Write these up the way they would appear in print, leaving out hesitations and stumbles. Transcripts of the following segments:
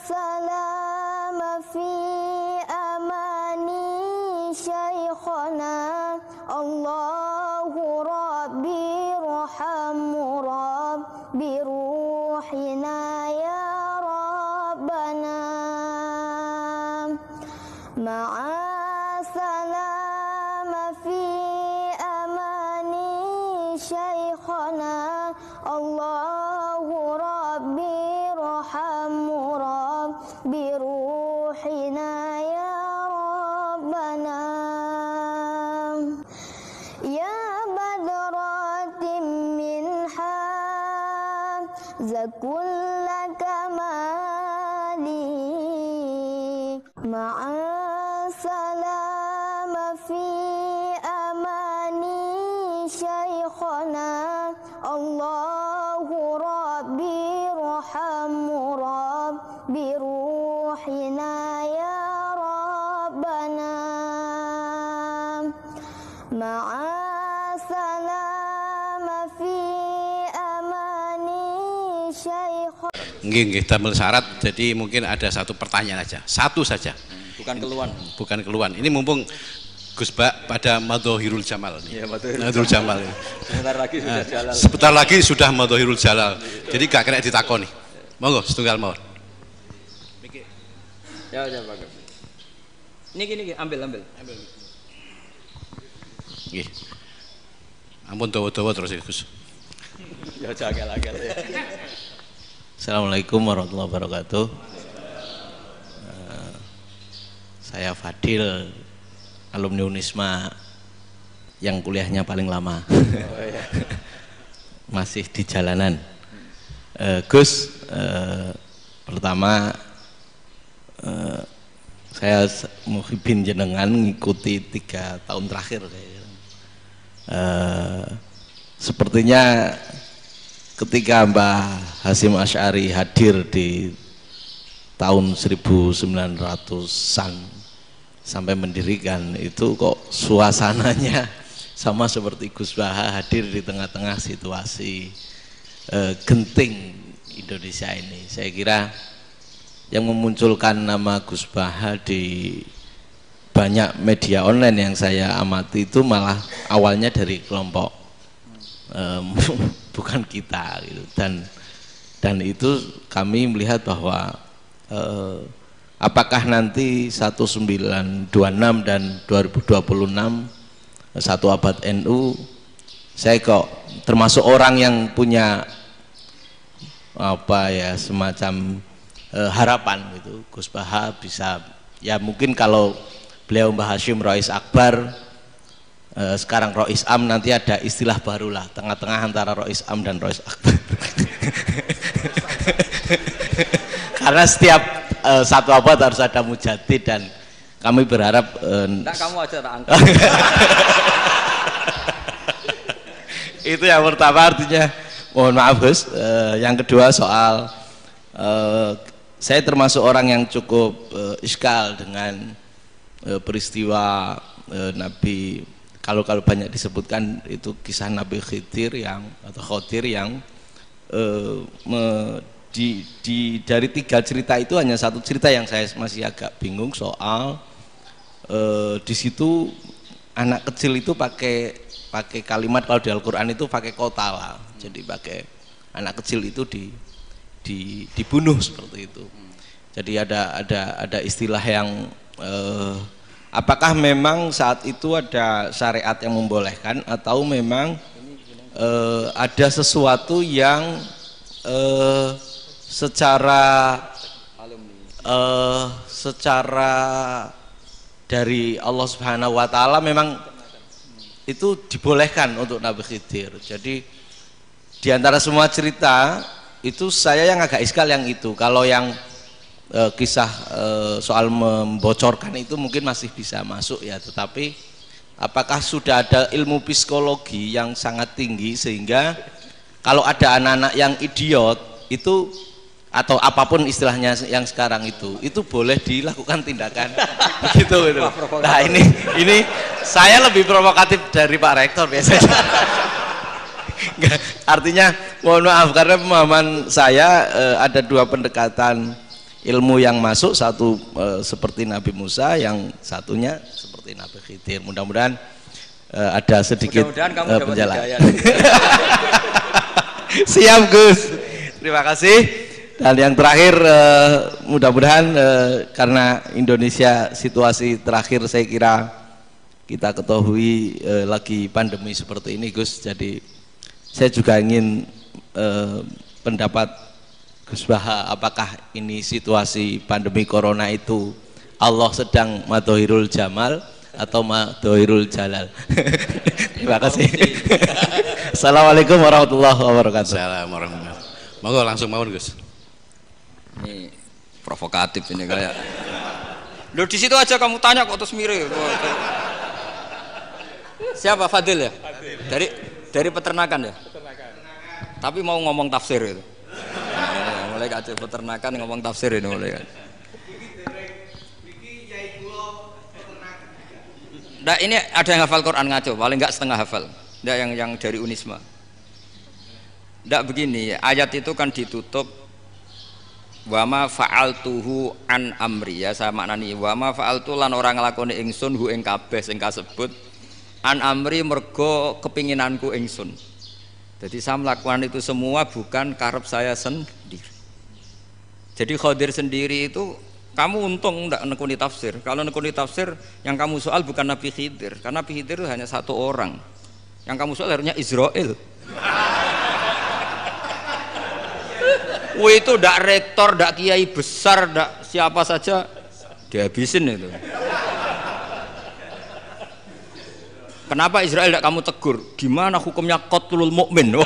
salam fi amani syaikhana Allahu rabbi rahamu rabbi ruhina ya rabbana ma'a salam fi amani syaikhana Allahu rabbi rahamu rabbi ruhina ya rabbana ya badratin minha zakulla kamali ma'a salam fi amani syaikhana Allahu rabbi rahamu rabbi ruhina ya rabbana ma'a salam fi amani syaikhana. Nggih, damel syarat, jadi mungkin ada satu pertanyaan aja, satu saja. Bukan keluhan. Bukan keluhan. Ini mumpung Gus Bak pada Madhohirul Jamal. Iya, Madhohirul Jamal. Sebentar lagi sudah jalal. Sebentar lagi sudah Madhohirul Jalal. Jadi gak kena ditakoni. Monggo setunggal mawon. Ya, bagus. Niki ambil. Nggih. Ampun dawa-dawa terus Gus. Ya jagal-jagal ya. Assalamualaikum warahmatullahi wabarakatuh. Saya Fadil, alumni Unisma yang kuliahnya paling lama. Masih di jalanan. Gus, pertama saya muhibin jenengan ngikuti 3 tahun terakhir kayaknya. Sepertinya ketika Mbah Hasyim Asy'ari hadir di tahun 1900-an sampai mendirikan itu, kok suasananya sama seperti Gus Baha hadir di tengah-tengah situasi genting Indonesia ini. Saya kira yang memunculkan nama Gus Baha di banyak media online yang saya amati itu malah awalnya dari kelompok bukan kita gitu. Dan itu kami melihat bahwa apakah nanti 1926 dan 2026 satu abad NU, saya kok termasuk orang yang punya apa ya, semacam harapan gitu, Gus Baha bisa, ya mungkin kalau beliau Mbah Hasyim Rois Akbar, sekarang Rois Am, nanti ada istilah baru lah, tengah-tengah antara Rois Am dan Rois Akbar. Karena setiap satu abad harus ada mujadid, dan kami berharap enggak, kamu aja angkat. Itu yang pertama, artinya mohon maaf Gus. Yang kedua soal saya termasuk orang yang cukup iskal dengan peristiwa Nabi, kalau banyak disebutkan itu kisah Nabi Khidir yang dari 3 cerita itu hanya satu cerita yang saya masih agak bingung soal di situ anak kecil itu pakai kalimat, kalau di Al-Quran itu pakai kota lah, jadi pakai anak kecil itu dibunuh seperti itu. Jadi ada istilah yang apakah memang saat itu ada syariat yang membolehkan, atau memang ada sesuatu yang secara dari Allah Subhanahu wa Ta'ala memang itu dibolehkan untuk Nabi Khidir. Jadi di antara semua cerita itu saya yang agak iskal yang itu. Kalau yang kisah soal membocorkan itu mungkin masih bisa masuk ya, tetapi apakah sudah ada ilmu psikologi yang sangat tinggi sehingga kalau ada anak-anak yang idiot itu, atau apapun istilahnya yang sekarang itu boleh dilakukan tindakan begitu itu. Nah ini saya lebih provokatif dari Pak Rektor biasanya. Artinya mohon maaf karena pemahaman saya ada 2 pendekatan ilmu yang masuk, satu seperti Nabi Musa, yang satunya seperti Nabi Khidir. Mudah-mudahan ada sedikit penjelasan. Siap Gus, terima kasih. Dan yang terakhir, mudah-mudahan karena Indonesia situasi terakhir saya kira kita ketahui lagi pandemi seperti ini Gus, jadi saya juga ingin pendapat Gus Baha, apakah ini situasi pandemi corona itu Allah sedang madhohirul jamal atau madhohirul jalal? Terima kasih. Assalamualaikum warahmatullahi wabarakatuh. Assalamualaikum warahmatullahi wabarakatuh. Monggo langsung mawon Gus. Ini provokatif ini kayak. Loh di situ aja kamu tanya kok terus mirip. Siapa Fadil ya? Dari peternakan ya? Tapi mau ngomong tafsir itu. Mulai kacau peternakan ngomong tafsir ini mulai kan. Nah ini ada yang hafal Quran ngaco, paling enggak setengah hafal. Nggak yang dari Unisma. Nggak begini, ayat itu kan ditutup wama fa'altuhu an amri, ya saya maknani wama fa'altu lan orang nglakoni ingsun hu ing kabeh sing kasebut an amri mergo kepinginanku ingsun. Jadi saya melakukan itu semua bukan karep saya sendiri. Jadi Khadir sendiri itu kamu untung enggak nekuni tafsir. Kalau nekuni tafsir yang kamu soal bukan Nabi Khidir, karena Nabi Khidir itu hanya satu orang. Yang kamu soal harusnya Israel. Wah itu ndak rektor, ndak kiai besar, ndak siapa saja dihabisin itu. Kenapa Israel ndak kamu tegur? Gimana hukumnya qatlul mukmin?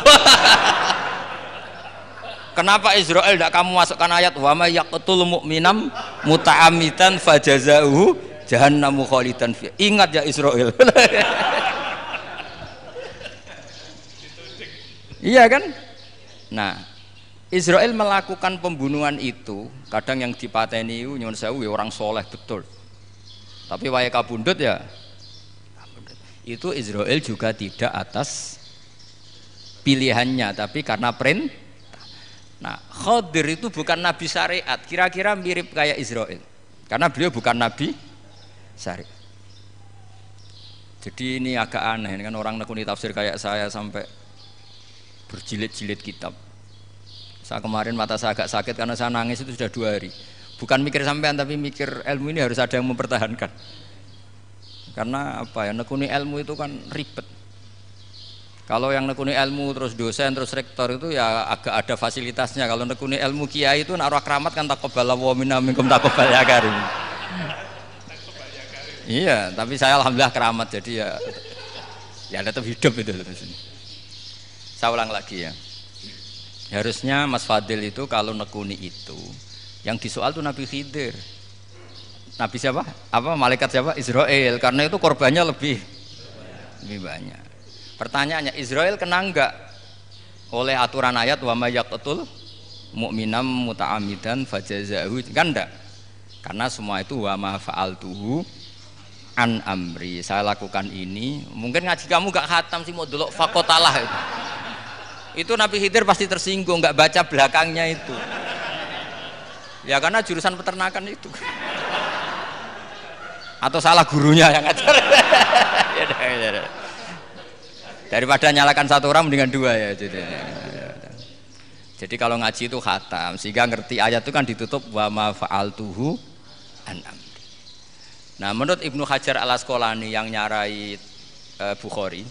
Kenapa Israel ndak kamu masukkan ayat wa may yaqtul mu'minam muta'ammidan fajazauhu jahannamu khalidan fi. Ingat ya Israel. Iya kan? Nah, Israel melakukan pembunuhan itu, kadang yang dipateni nyuwun sewu ya orang soleh betul. Tapi wae kabundut ya. Itu Israel juga tidak atas pilihannya, tapi karena perintah. Nah, Khadir itu bukan nabi syariat, kira-kira mirip kayak Israel, karena beliau bukan nabi syariat. Jadi ini agak aneh, ini kan orang nekuni tafsir kayak saya sampai berjilid-jilid kitab. Saya kemarin mata saya agak sakit karena saya nangis itu sudah 2 hari. Bukan mikir sampean, tapi mikir ilmu ini harus ada yang mempertahankan. Karena apa ya, nekuni ilmu itu kan ribet. Kalau yang nekuni ilmu terus dosen terus rektor itu ya agak ada fasilitasnya. Kalau nekuni ilmu kiai itu naruh keramat kan taqabbalallahu minna minkum taqabbal ya karim. Iya, tapi saya alhamdulillah keramat jadi ya tetap hidup itu. Saya ulang lagi ya. Harusnya Mas Fadil itu kalau nekuni itu yang disoal tuh Nabi Khidir. Nabi siapa? Apa malaikat siapa? Israel. Karena itu korbannya lebih banyak. Pertanyaannya, Israel kena enggak oleh aturan ayat wa may yaqtul mu'minam muta'ammidan fajazaahu? Kan enggak. Karena semua itu wa ma fa'altuhu an amri. Saya lakukan ini. Mungkin ngaji kamu enggak khatam sih mau delok faqatalah itu. Itu Nabi Khidir pasti tersinggung, enggak baca belakangnya itu. Ya karena jurusan peternakan itu. Atau salah gurunya yang ngajar. Daripada nyalakan satu orang mendingan 2 ya. Jadi kalau ngaji itu khatam sehingga ngerti ayat itu kan ditutup wa ma fa'altuhu an amri. Nah, menurut Ibnu Hajar Al-Asqalani yang nyarai Bukhari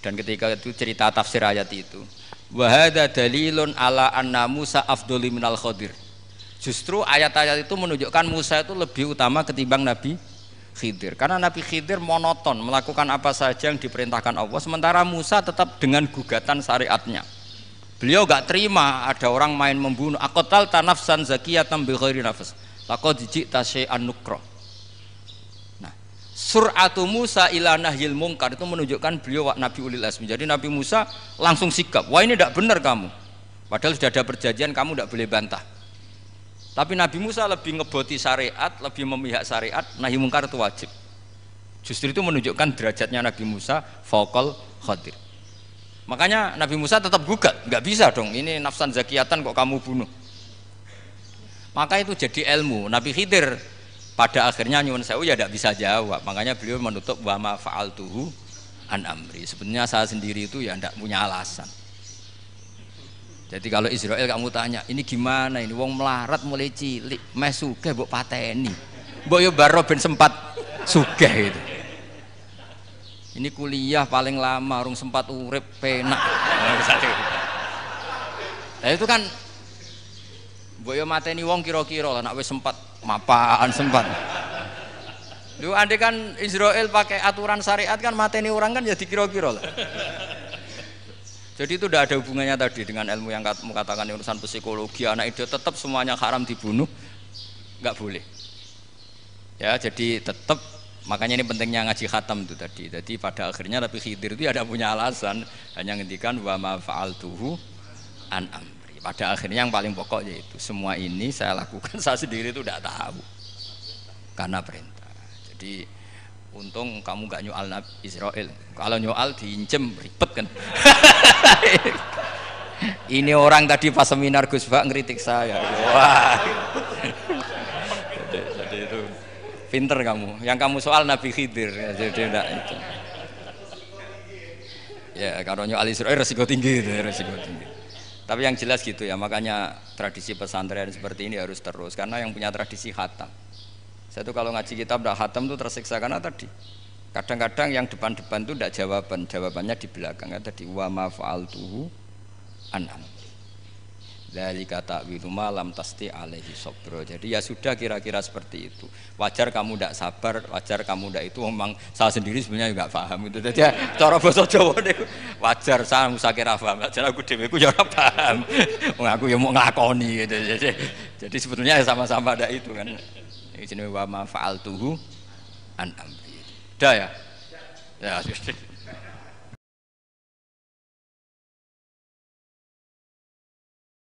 dan ketika itu cerita tafsir ayat itu, wa hadza dalilun ala anna Musa afdhalu minal Khadir. Justru ayat-ayat itu menunjukkan Musa itu lebih utama ketimbang Nabi Khidir, karena Nabi Khidir monoton melakukan apa saja yang diperintahkan Allah, sementara Musa tetap dengan gugatan syariatnya. Beliau gak terima ada orang main membunuh. Aqtal tanafsan zakiyatan bi ghairi nafs laqad ji'ta syai'an nukra. Nah, sur'atu Musa ila nahyil munkar itu menunjukkan beliau Nabi ulil azmi. Jadi Nabi Musa langsung sikap, wah ini tidak benar kamu, padahal sudah ada perjanjian, kamu tidak boleh bantah. Tapi Nabi Musa lebih ngeboti syariat, lebih memihak syariat, nahi mungkar itu wajib. Justru itu menunjukkan derajatnya Nabi Musa fauqal Khadir. Makanya Nabi Musa tetap gugat, nggak bisa dong, ini nafsan zakiyatan kok kamu bunuh. Maka itu jadi ilmu. Nabi Khidir pada akhirnya nyuwun sewu ya tidak bisa jawab. Makanya beliau menutup wa ma fa'altuhu an amri. Sebenarnya saya sendiri itu ya tidak punya alasan. Jadi kalau Israel kamu tanya, ini gimana ini wong melarat mulai cilik, meh sugih mbok pateni. Mbok yo baro ben sempat sugih itu. Ini kuliah paling lama urung sempat urip penak. Nah itu kan mbok yo mateni wong kira-kira nek wis sempat mapan sempat. Lu andai kan Israel pakai aturan syariat kan mateni orang kan ya dikira-kira lah. Jadi itu tidak ada hubungannya tadi dengan ilmu yang kamu katakan urusan psikologi anak itu tetap semuanya haram dibunuh, nggak boleh. Ya jadi tetap makanya ini pentingnya ngaji khatam itu tadi. Jadi pada akhirnya Nabi Khidir itu ada punya alasan hanya ngendikan wa ma fa'altuhu an amri. Pada akhirnya yang paling pokok yaitu semua ini saya lakukan saya sendiri itu tidak tahu karena perintah. Jadi untung kamu gak nyoal Nabi Israel. Kalau nyoal diincem ribet kan. Ini orang tadi pas seminar Gus Bak ngeritik saya. Wah. Jadi itu pinter kamu. Yang kamu soal Nabi Khidir. Jadi enggak itu. Ya kalau nyoal Israel resiko tinggi itu, resiko tinggi. Tapi yang jelas gitu ya. Makanya tradisi pesantren seperti ini harus terus karena yang punya tradisi khatam. Saya tuh kalau ngaji kitab tidak khatam tuh tersiksa karena tadi kadang-kadang yang depan-depan tuh tidak jawabannya di belakang kan tadi wa ma fa'altuhu an amri. Dzalika ta'wilu ma lam tasti alaihi sabra. Jadi ya sudah kira-kira seperti itu. Wajar kamu tidak sabar, wajar kamu tidak itu memang saya sendiri sebenarnya juga paham itu. Jadi ya, cara bahasa Jawa deh wajar saya musakira paham. Wajar aku dhewe ku ya ora paham. Wong aku ya mau nglakoni gitu. Jadi sebetulnya ya sama-sama ada itu kan. Ini wa ma fa'altuhu an amri. Dah ya? Ya,